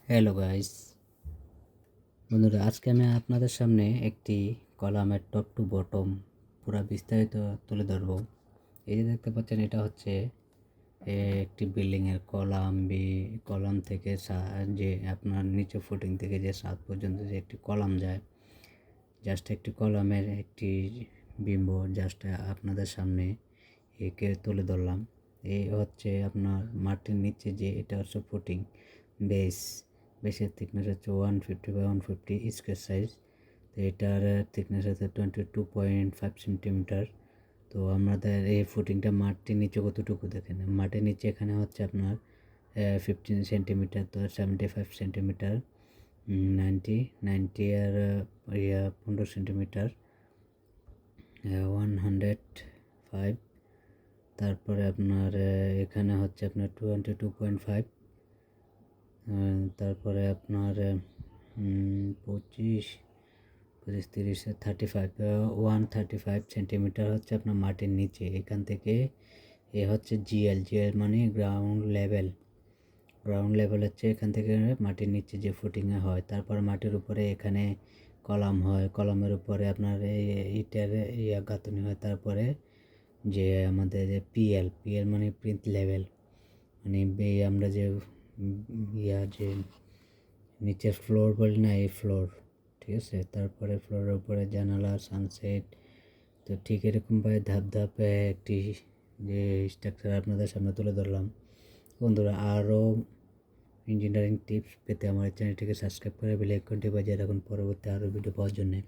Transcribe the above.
Hello guys, বন্ধুরা, আজকে আমি আপনাদের সামনে একটি কলামের টপ টু বটম পুরো বিস্তারিত তুলে ধরবো। এই যে দেখতে পাচ্ছেন, এটা হচ্ছে একটি বিল্ডিংয়ের কলাম থেকে যে আপনার নিচে ফুটিং থেকে যে ছাদ পর্যন্ত যে একটি কলাম যায়, জাস্ট একটি কলামের একটি বিম্ব জাস্ট আপনাদের সামনে একে তুলে ধরলাম। এই হচ্ছে আপনার মাটির নিচে যে এটা হচ্ছে ফুটিং বেসের থিকনেস হচ্ছে 150 by 150 স্কোয়ার সাইজ। তো এটার থিকনেস হচ্ছে 22.5 সেন্টিমিটার। তো আমাদের এই ফুটিংটা মাটির নিচে কতটুকু দেখেন, মাটির নিচে এখানে হচ্ছে আপনার 15 সেন্টিমিটার, তো 75 সেন্টিমিটার, 90 আর 15 সেন্টিমিটার, 105। তারপরে আপনার এখানে হচ্ছে আপনার 22.5, তারপরে আপনার 25 25 30 35 135 সেন্টিমিটার হচ্ছে আপনার মাটির নিচে। এখান থেকে এ হচ্ছে জিএল মানে গ্রাউন্ড লেভেল হচ্ছে এখান থেকে মাটির নিচে যে ফুটিংয়ে হয়। তারপর মাটির উপরে এখানে কলাম হয়, কলামের উপরে আপনার ইটের গাঁথনি হয়। তারপরে যে আমাদের যে পিএল মানে প্লিন্থ লেভেল, মানে আমরা যে যে নিচের ফ্লোর বলি না, এই ফ্লোর, ঠিক আছে। তারপরে ফ্লোরের উপরে জানালা, সানসেট। তো ঠিক এরকমভাবে ধাপ ধাপে একটি যে স্ট্রাকচার আপনাদের সামনে তুলে ধরলাম। বন্ধুরা, আরও ইঞ্জিনিয়ারিং টিপস পেতে আমার চ্যানেলটিকে সাবস্ক্রাইব করে বেল আইকনটি বাজিয়ে রাখুন পরবর্তী আরও ভিডিও পাওয়ার জন্যে।